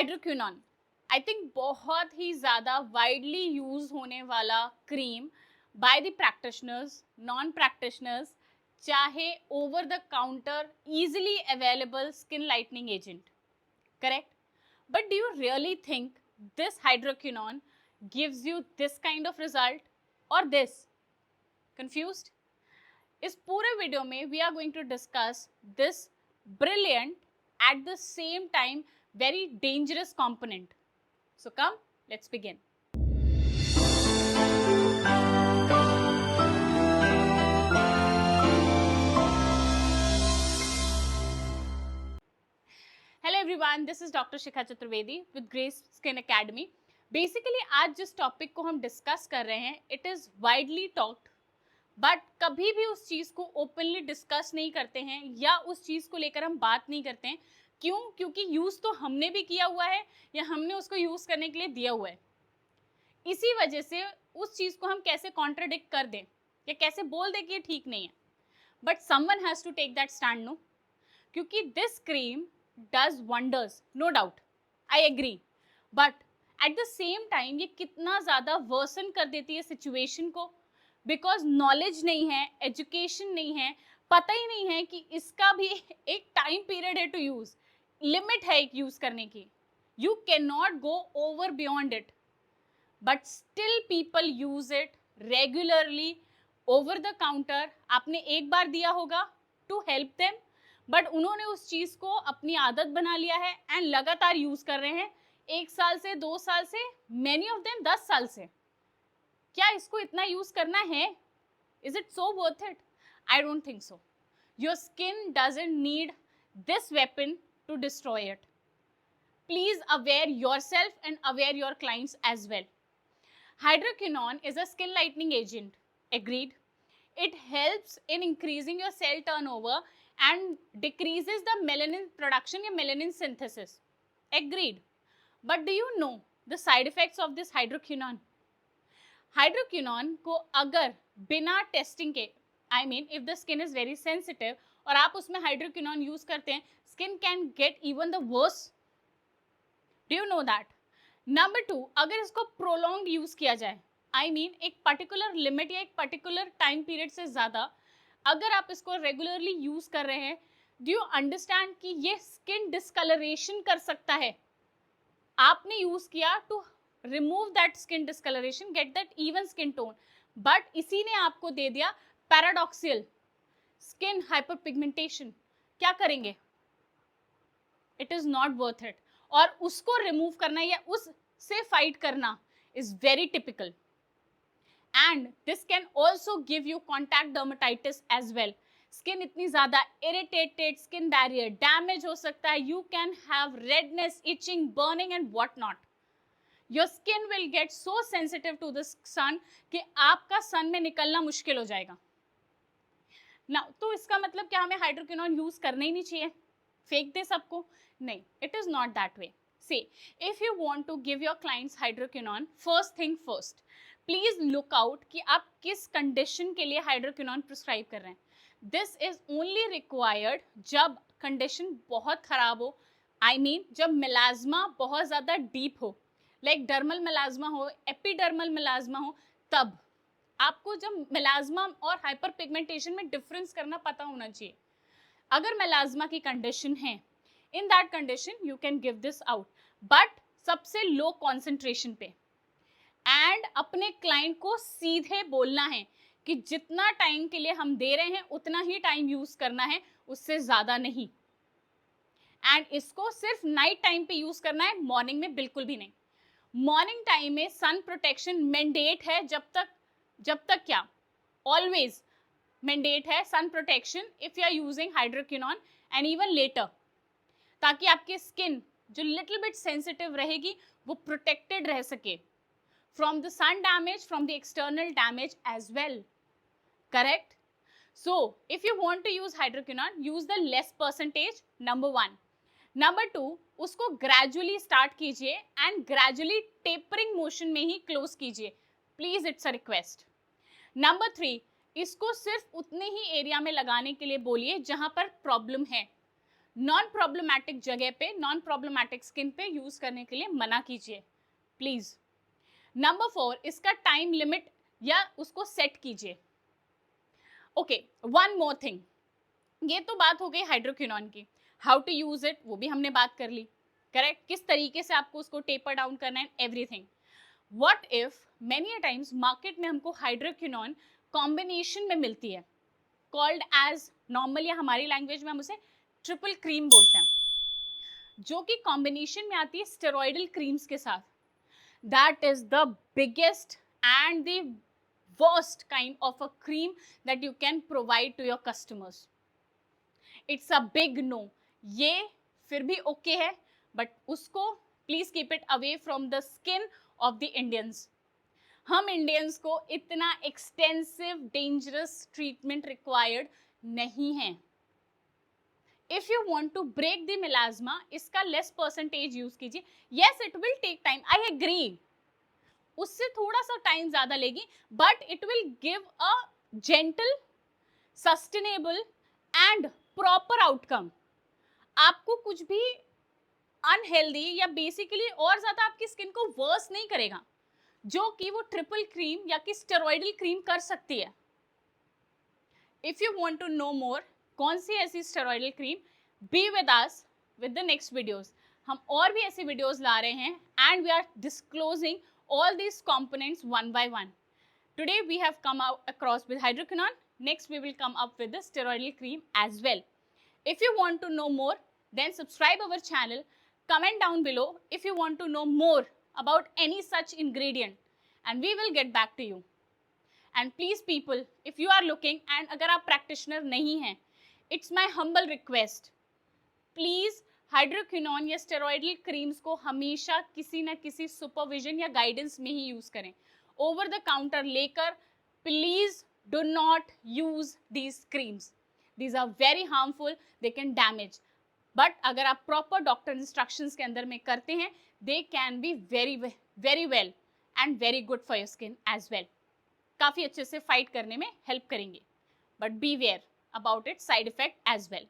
Hydroquinone I think बहुत ही ज़्यादा widely use होने वाला cream by the practitioners, non practitioners, चाहे over the counter easily available skin lightening agent, correct? But do you really think this hydroquinone gives you this kind of result or this? Confused? इस पूरे video में we are going to discuss this brilliant at the same time very dangerous component. So come, let's begin. Hello everyone, this is Dr. Shikha Chaturvedi with Grace Skin Academy. Basically आज जिस topic को हम discuss कर रहे हैं it is widely talked, but कभी भी उस चीज़ को ओपनली डिस्कस नहीं करते हैं या उस चीज़ को लेकर हम बात नहीं करते हैं। क्यों? क्योंकि यूज़ तो हमने भी किया हुआ है या हमने उसको यूज़ करने के लिए दिया हुआ है। इसी वजह से उस चीज़ को हम कैसे कॉन्ट्राडिक्ट कर दें या कैसे बोल दें कि ये ठीक नहीं है। But someone has to take that stand, no, क्योंकि this cream does wonders, no doubt, I agree, but at the same time ये कितना ज़्यादा वर्सन कर देती है सिचुएशन को, बिकॉज नॉलेज नहीं है, एजुकेशन नहीं है, पता ही नहीं है कि इसका भी एक टाइम पीरियड है टू यूज़, लिमिट है एक यूज़ करने की। You can not go over beyond it, but still people use it regularly over the counter. आपने एक बार दिया होगा टू हेल्प देम, बट उन्होंने उस चीज़ को अपनी आदत बना लिया है एंड लगातार यूज़ कर रहे हैं, 1 साल से, 2 साल से, मैनी ऑफ देम 10 साल से। क्या इसको इतना यूज़ करना है? Is it so worth it? I don't think so. Your skin doesn't need this weapon to destroy it. Please aware yourself and aware your clients as well. Hydroquinone is a skin lightening agent. Agreed. It helps in increasing your cell turnover and decreases the melanin production या melanin synthesis. Agreed. But do you know the side effects of this hydroquinone? Hydroquinone को अगर बिना testing के, I mean if the skin is very sensitive और आप उसमें hydroquinone use करते हैं, skin can get even the worse. Do you know that? Number 2, अगर इसको प्रोलॉन्ग यूज किया जाए, आई मीन एक पर्टिकुलर लिमिट या एक पर्टिकुलर टाइम पीरियड से ज़्यादा अगर आप इसको रेगुलरली यूज कर रहे हैं, डू यू अंडरस्टैंड कि ये स्किन डिस्कलरेशन कर सकता है। आपने यूज किया to remove that skin discoloration, get that even skin tone, but इसी ने आपको दे दिया पैराडॉक्सियल स्किन हाइपरपिगमेंटेशन। क्या करेंगे? It is not worth it. और उसको रिमूव करना या उससे फाइट करना is very typical, and this can also give you contact dermatitis as well. Skin इतनी ज्यादा इरिटेटेड, स्किन बैरियर डैमेज हो सकता है, you can have redness, itching, burning and what not. Your skin will get so sensitive to the sun कि आपका सन में निकलना मुश्किल हो जाएगा ना। तो इसका मतलब क्या हमें हाइड्रोक्विनोन यूज करना ही नहीं चाहिए, फेंक दे सबको? नहीं, it is not that way. See, if you want to give your clients hydroquinone, first thing first, please look out कि आप किस कंडीशन के लिए हाइड्रोक्विनोन प्रिस्क्राइब कर रहे हैं। दिस इज ओनली रिक्वायर्ड जब कंडीशन बहुत खराब हो, आई मीन जब मेलाज्मा बहुत ज़्यादा डीप हो, लाइक डर्मल मेलाज्मा हो, एपिडर्मल मेलाज्मा हो, तब आपको जब मेलाज्मा और हाइपर पिगमेंटेशन में डिफरेंस करना पता होना चाहिए। अगर मेलाज्मा की कंडीशन है, in that condition you can give this out, but सबसे लो कॉन्सेंट्रेशन पे, एंड अपने क्लाइंट को सीधे बोलना है कि जितना टाइम के लिए हम दे रहे हैं उतना ही टाइम यूज करना है, उससे ज्यादा नहीं। एंड इसको सिर्फ नाइट टाइम पे यूज करना है, मॉर्निंग में बिल्कुल भी नहीं। मॉर्निंग टाइम में सन प्रोटेक्शन मैंडेट है, जब तक क्या, ऑलवेज मैंडेट है sun protection if you are using hydroquinone, and even later, ताकि आपकी स्किन जो लिटिल बिट सेंसिटिव रहेगी वो प्रोटेक्टेड रह सके from the sun damage, from the external damage as well, correct? So if you want to use hydroquinone, use the less percentage, number 1। Number 2, उसको gradually start कीजिए and gradually tapering motion में ही close कीजिए, please, it's a request. Number 3, इसको सिर्फ उतने ही area में लगाने के लिए बोलिए जहां पर प्रॉब्लम है, नॉन प्रॉब्लमैटिक जगह पे, नॉन प्रॉब्लमैटिक स्किन पे यूज करने के लिए मना कीजिए प्लीज। नंबर 4, इसका टाइम लिमिट या उसको सेट कीजिए। ओके, वन मोर थिंग, ये तो बात हो गई हाइड्रोक्विनोन की, हाउ टू यूज इट वो भी हमने बात कर ली, करेक्ट, किस तरीके से आपको उसको टेपर डाउन करना है, everything. What if many times market में हमको हाइड्रोक्विनोन कॉम्बिनेशन में मिलती है, कॉल्ड एज, नॉर्मली हमारी लैंग्वेज में हम उसे ट्रिपल क्रीम बोलते हैं, जो कि कॉम्बिनेशन में आती है स्टेरॉइडल क्रीम्स के साथ। That is the biggest and the worst kind of a cream that you can provide to your customers. It's a big no. ये फिर भी ओके है, बट उसको please keep it away from the skin of the Indians. हम Indians को इतना extensive dangerous treatment required नहीं है। If you want to break the melasma, इसका लेस परसेंटेज यूज कीजिए। Yes, it will take time, I agree, उससे थोड़ा सा टाइम ज्यादा लेगी, but it will give a gentle, sustainable and proper outcome. आपको कुछ भी अनहेल्दी या बेसिकली और ज्यादा आपकी स्किन को वर्स नहीं करेगा, जो कि वो ट्रिपल क्रीम या कि स्टेरॉइडल क्रीम कर सकती है। If you want to know more कौन सी ऐसी steroidal cream, be with us with the next videos. हम और भी ऐसे वीडियोस ला रहे हैं and we are disclosing all these components one by one. Today we have come out across with hydroquinone. Next we will come up with the steroidal cream as well. If you want to know more, then subscribe our channel. Comment down below if you want to know more about any such ingredient, and we will get back to you. And please people, if you are looking and agar aap practitioner nahi hain, it's my humble request, please hydroquinone या steroidal creams को हमेशा किसी न किसी supervision या guidance में ही use करें। ओवर द काउंटर लेकर please do not use these creams, these are very harmful, they can damage. But अगर आप प्रॉपर डॉक्टर इंस्ट्रक्शंस के अंदर में करते हैं, they can be very very well and very good for your skin as well. काफी अच्छे से फाइट करने में हेल्प करेंगे, but beware about it side effect as well.